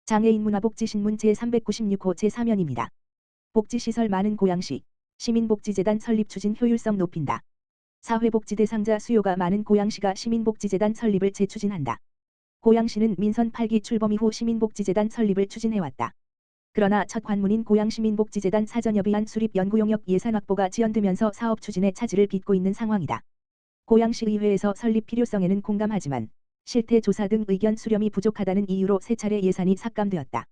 장애인 문화복지신문 제396호 제3연입니다. 복지시설 많은 고양시, 시민복지재단 설립 추진 효율성 높인다. 사회복지 대상자 수요가 많은 고양시가 시민복지재단 설립을 재추진한다. 고양시는 민선 8기 출범 이후 시민복지재단 설립을 추진해왔다. 그러나 첫 관문인 고양시민복지재단 사전협의안 수립 연구용역 예산 확보가 지연되면서 사업 추진에 차질을 빚고 있는 상황이다. 고양시의회에서 설립 필요성에는 공감하지만 실태 조사 등 의견 수렴이 부족하다는 이유로 세 차례 예산이 삭감되었다.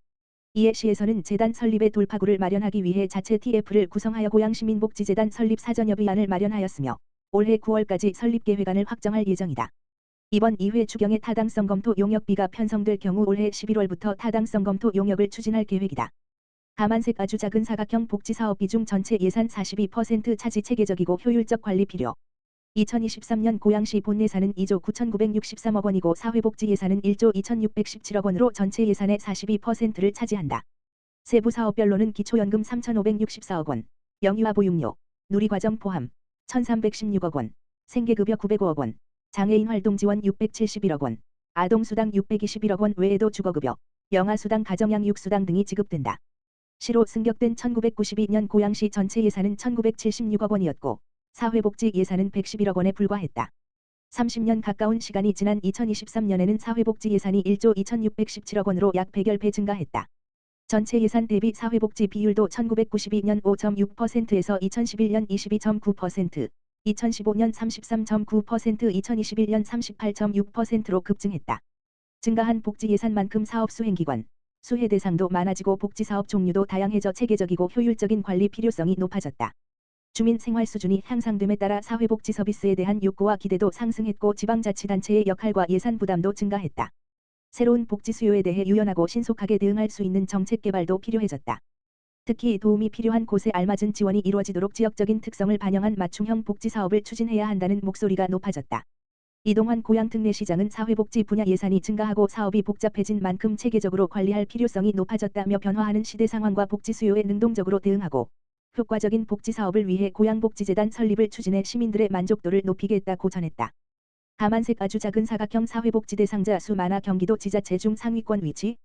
이에 시에서는 재단 설립의 돌파구를 마련하기 위해 자체 TF를 구성하여 고양시민복지재단 설립 사전협의안을 마련하였으며 올해 9월까지 설립 계획안을 확정할 예정이다. 이번 2회 추경의 타당성 검토 용역비가 편성될 경우 올해 11월부터 타당성 검토 용역을 추진할 계획이다. 다만색 아주 작은 사각형 복지사업비 중 전체 예산 42% 차지 체계적이고 효율적 관리 필요. 2023년 고양시 본 예산은 2조 9,963억 원이고 사회복지 예산은 1조 2,617억 원으로 전체 예산의 42%를 차지한다. 세부 사업별로는 기초연금 3,564억 원, 영유아 보육료, 누리과정 포함 1,316억 원, 생계급여 905억 원, 장애인 활동 지원 671억 원, 아동수당 621억 원 외에도 주거급여, 영아수당 가정양육수당 등이 지급된다. 시로 승격된 1992년 고양시 전체 예산은 1,976억 원이었고 사회복지 예산은 111억 원에 불과했다. 30년 가까운 시간이 지난 2023년에는 사회복지 예산이 1조 2,617억 원으로 약 100여 배 증가했다. 전체 예산 대비 사회복지 비율도 1992년 5.6%에서 2011년 22.9%, 2015년 33.9%, 2021년 38.6%로 급증했다. 증가한 복지 예산만큼 사업 수행기관, 수혜 대상도 많아지고 복지사업 종류도 다양해져 체계적이고 효율적인 관리 필요성이 높아졌다. 주민 생활 수준이 향상됨에 따라 사회복지 서비스에 대한 욕구와 기대도 상승했고 지방자치단체의 역할과 예산 부담도 증가했다. 새로운 복지 수요에 대해 유연하고 신속하게 대응할 수 있는 정책 개발도 필요해졌다. 특히 도움이 필요한 곳에 알맞은 지원이 이루어지도록 지역적인 특성을 반영한 맞춤형 복지 사업을 추진해야 한다는 목소리가 높아졌다. 이동환 고양특례시장은 사회복지 분야 예산이 증가하고 사업이 복잡해진 만큼 체계적으로 관리할 필요성이 높아졌다며 변화하는 시대 상황과 복지 수요에 능동적으로 대응하고 효과적인 복지 사업을 위해 고양복지재단 설립을 추진해 시민들의 만족도를 높이겠다고 전했다. 다만색 아주 작은 사각형 사회복지 대상자 수 많아 경기도 지자체 중 상위권 위치.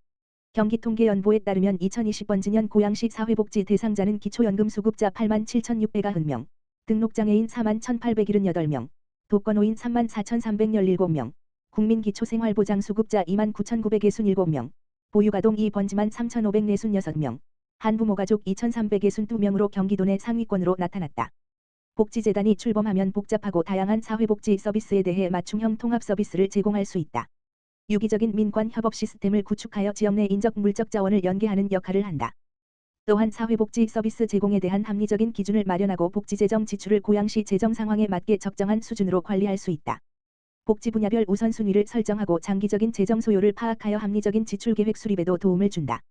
경기통계연보에 따르면 2020번지년 고양시 사회복지 대상자는 기초연금 수급자 87,690명, 등록장애인 41,878명, 독거노인 34,317명, 국민기초생활보장 수급자 29,967명, 보육아동 2번지만 3,546명, 한부모가족 2,362명으로 경기도 내 상위권으로 나타났다. 복지재단이 출범하면 복잡하고 다양한 사회복지 서비스에 대해 맞춤형 통합 서비스를 제공할 수 있다. 유기적인 민관 협업 시스템을 구축하여 지역 내 인적 물적 자원을 연계하는 역할을 한다. 또한 사회복지 서비스 제공에 대한 합리적인 기준을 마련하고 복지재정 지출을 고양시 재정 상황에 맞게 적정한 수준으로 관리할 수 있다. 복지 분야별 우선순위를 설정하고 장기적인 재정 소요를 파악하여 합리적인 지출 계획 수립에도 도움을 준다.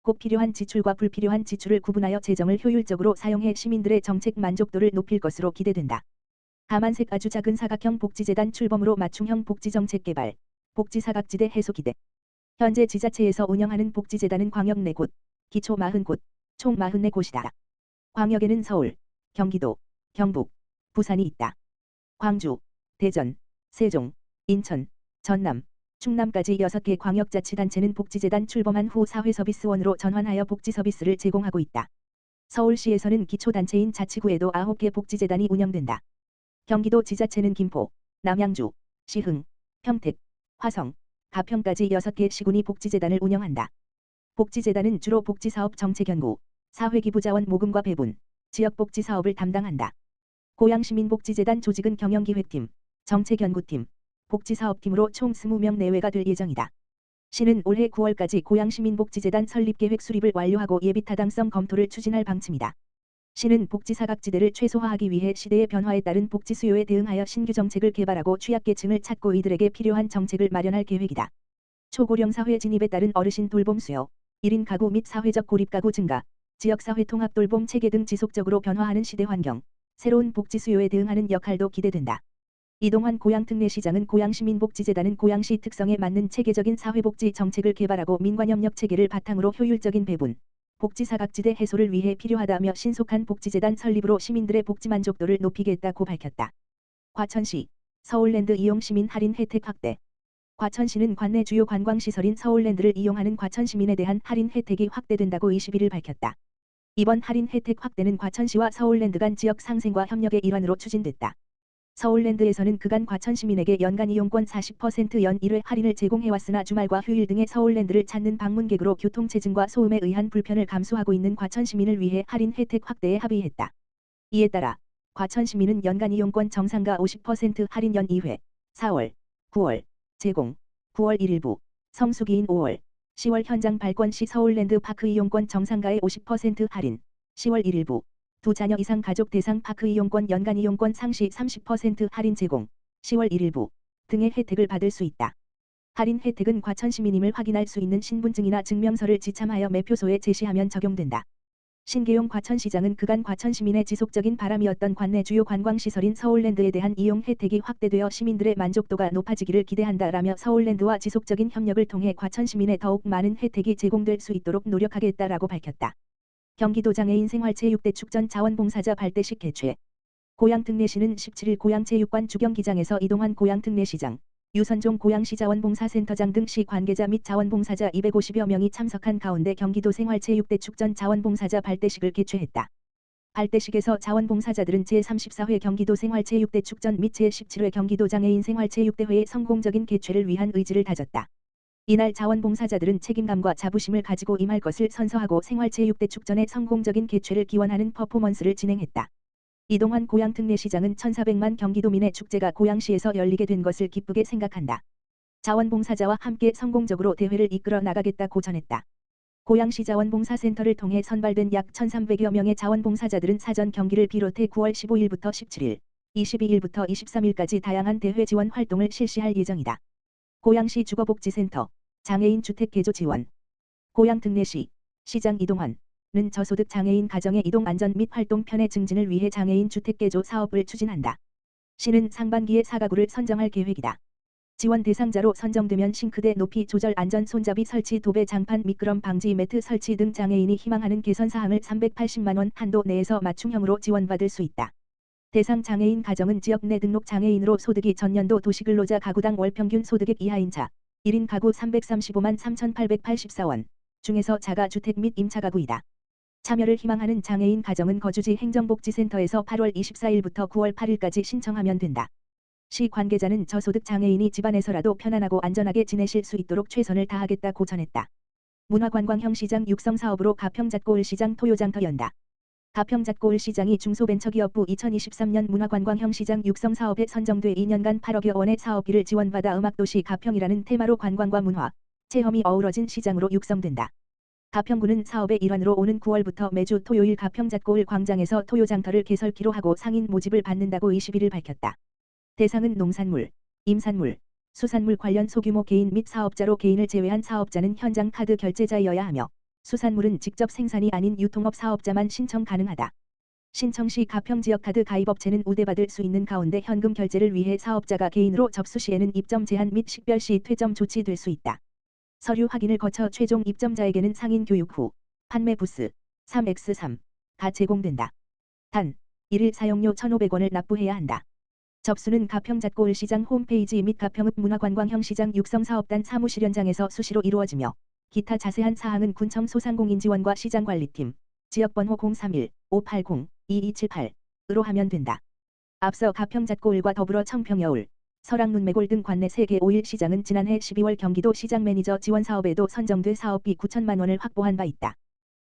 꼭 필요한 지출과 불필요한 지출을 구분하여 재정을 효율적으로 사용해 시민들의 정책 만족도를 높일 것으로 기대된다. 다만색 아주 작은 사각형 복지재단 출범으로 맞춤형 복지정책 개발, 복지사각지대 해소 기대. 현재 지자체에서 운영하는 복지재단은 광역 4곳, 기초 40곳, 총 44곳이다. 광역에는 서울, 경기도, 경북, 부산이 있다. 광주, 대전, 세종, 인천, 전남, 충남까지 6개 광역자치단체는 복지재단 출범한 후 사회서비스원으로 전환하여 복지서비스를 제공하고 있다. 서울시에서는 기초단체인 자치구에도 9개 복지재단이 운영된다. 경기도 지자체는 김포, 남양주, 시흥, 평택, 화성, 가평까지 6개 시군이 복지재단을 운영한다. 복지재단은 주로 복지사업 정책연구, 사회기부자원 모금과 배분, 지역복지사업을 담당한다. 고양시민복지재단 조직은 경영기획팀, 정책연구팀, 복지사업팀으로 총 20명 내외가 될 예정이다. 시는 올해 9월까지 고양시민복지재단 설립계획 수립을 완료하고 예비타당성 검토를 추진할 방침이다. 시는 복지사각지대를 최소화하기 위해 시대의 변화에 따른 복지 수요에 대응하여 신규 정책을 개발하고 취약계층을 찾고 이들에게 필요한 정책을 마련할 계획이다. 초고령 사회 진입에 따른 어르신 돌봄 수요, 1인 가구 및 사회적 고립가구 증가, 지역사회 통합 돌봄 체계 등 지속적으로 변화하는 시대 환경, 새로운 복지 수요에 대응하는 역할도 기대된다. 이동환 고양특례시장은 고양시민복지재단은 고양시 특성에 맞는 체계적인 사회복지 정책을 개발하고 민관협력 체계를 바탕으로 효율적인 배분, 복지사각지대 해소를 위해 필요하다며 신속한 복지재단 설립으로 시민들의 복지 만족도를 높이겠다고 밝혔다. 과천시, 서울랜드 이용 시민 할인 혜택 확대. 과천시는 관내 주요 관광시설인 서울랜드를 이용하는 과천 시민에 대한 할인 혜택이 확대된다고 21일 밝혔다. 이번 할인 혜택 확대는 과천시와 서울랜드 간 지역 상생과 협력의 일환으로 추진됐다. 서울랜드에서는 그간 과천 시민에게 연간 이용권 40% 연 1회 할인을 제공해왔으나 주말과 휴일 등의 서울랜드를 찾는 방문객으로 교통체증과 소음에 의한 불편을 감수하고 있는 과천 시민을 위해 할인 혜택 확대에 합의했다. 이에 따라 과천 시민은 연간 이용권 정상가 50% 할인 연 2회, 4월, 9월 제공, 9월 1일부, 성수기인 5월, 10월 현장 발권 시 서울랜드 파크 이용권 정상가의 50% 할인, 10월 1일부, 두 자녀 이상 가족 대상 파크 이용권 연간 이용권 상시 30% 할인 제공, 10월 1일부 등의 혜택을 받을 수 있다. 할인 혜택은 과천 시민임을 확인할 수 있는 신분증이나 증명서를 지참하여 매표소에 제시하면 적용된다. 신계용 과천시장은 그간 과천 시민의 지속적인 바람이었던 관내 주요 관광시설인 서울랜드에 대한 이용 혜택이 확대되어 시민들의 만족도가 높아지기를 기대한다라며 서울랜드와 지속적인 협력을 통해 과천 시민에 더욱 많은 혜택이 제공될 수 있도록 노력하겠다라고 밝혔다. 경기도 장애인 생활체육대 축전 자원봉사자 발대식 개최. 고양특례시는 17일 고양체육관 주경기장에서 이동환 고양특례시장, 유선종 고양시 자원봉사센터장 등 시 관계자 및 자원봉사자 250여 명이 참석한 가운데 경기도 생활체육대 축전 자원봉사자 발대식을 개최했다. 발대식에서 자원봉사자들은 제34회 경기도 생활체육대 축전 및 제17회 경기도 장애인 생활체육대회의 성공적인 개최를 위한 의지를 다졌다. 이날 자원봉사자들은 책임감과 자부심을 가지고 임할 것을 선서하고 생활체육대 축전의 성공적인 개최를 기원하는 퍼포먼스를 진행했다. 이동환 고양특례시장은 1,400만 경기도민의 축제가 고양시에서 열리게 된 것을 기쁘게 생각한다. 자원봉사자와 함께 성공적으로 대회를 이끌어 나가겠다고 전했다. 고양시 자원봉사센터를 통해 선발된 약 1,300여 명의 자원봉사자들은 사전 경기를 비롯해 9월 15일부터 17일, 22일부터 23일까지 다양한 대회 지원 활동을 실시할 예정이다. 고양시 주거복지센터, 장애인 주택 개조 지원. 고양특례시, 시장 이동환 는 저소득 장애인 가정의 이동 안전 및 활동 편의 증진을 위해 장애인 주택 개조 사업을 추진한다. 시는 상반기에 4가구를 선정할 계획이다. 지원 대상자로 선정되면 싱크대 높이 조절 안전 손잡이 설치 도배 장판 미끄럼 방지 매트 설치 등 장애인이 희망하는 개선 사항을 380만 원 한도 내에서 맞춤형으로 지원받을 수 있다. 대상 장애인 가정은 지역 내 등록 장애인으로 소득이 전년도 도시근로자 가구당 월평균 소득액 이하인 자 1인 가구 335만 3,884원 중에서 자가주택 및 임차가구이다. 참여를 희망하는 장애인 가정은 거주지 행정복지센터에서 8월 24일부터 9월 8일까지 신청하면 된다. 시 관계자는 저소득 장애인이 집안에서라도 편안하고 안전하게 지내실 수 있도록 최선을 다하겠다고 전했다. 문화관광형 시장 육성 사업으로 가평잣고을 시장 토요장터 연다. 가평잣고을 시장이 중소벤처기업부 2023년 문화관광형 시장 육성 사업에 선정돼 2년간 8억여 원의 사업비를 지원받아 음악도시 가평이라는 테마로 관광과 문화, 체험이 어우러진 시장으로 육성된다. 가평구는 사업의 일환으로 오는 9월부터 매주 토요일 가평잣고을 광장에서 토요장터를 개설키로 하고 상인 모집을 받는다고 21일 밝혔다. 대상은 농산물, 임산물, 수산물 관련 소규모 개인 및 사업자로 개인을 제외한 사업자는 현장 카드 결제자여야 하며 수산물은 직접 생산이 아닌 유통업 사업자만 신청 가능하다. 신청 시 가평 지역카드 가입업체는 우대받을 수 있는 가운데 현금 결제를 위해 사업자가 개인으로 접수 시에는 입점 제한 및 식별 시 퇴점 조치될 수 있다. 서류 확인을 거쳐 최종 입점자에게는 상인 교육 후 판매 부스 3x3가 제공된다. 단 1일 사용료 1,500원을 납부해야 한다. 접수는 가평잣고을 시장 홈페이지 및 가평읍 문화관광형 시장 육성사업단 사무실 현장에서 수시로 이루어지며 기타 자세한 사항은 군청 소상공인지원과 시장관리팀 지역번호 031-580-2278으로 하면 된다. 앞서 가평잣고을과 더불어 청평여울, 설악눈매골 등 관내 3개 5일 시장은 지난해 12월 경기도 시장 매니저 지원 사업에도 선정돼 사업비 9천만 원을 확보한 바 있다.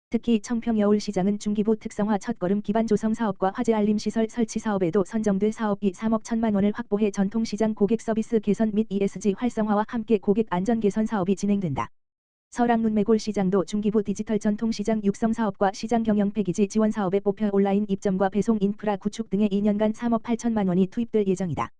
특히 청평여울 시장은 중기부 특성화 첫걸음 기반 조성 사업과 화재 알림 시설 설치 사업에도 선정돼 사업비 3억 1천만 원을 확보해 전통시장 고객 서비스 개선 및 ESG 활성화와 함께 고객 안전 개선 사업이 진행된다. 설악눈매골 시장도 중기부 디지털 전통시장 육성 사업과 시장 경영 패키지 지원 사업에 뽑혀 온라인 입점과 배송 인프라 구축 등의 2년간 3억 8천만 원이 투입될 예정이다.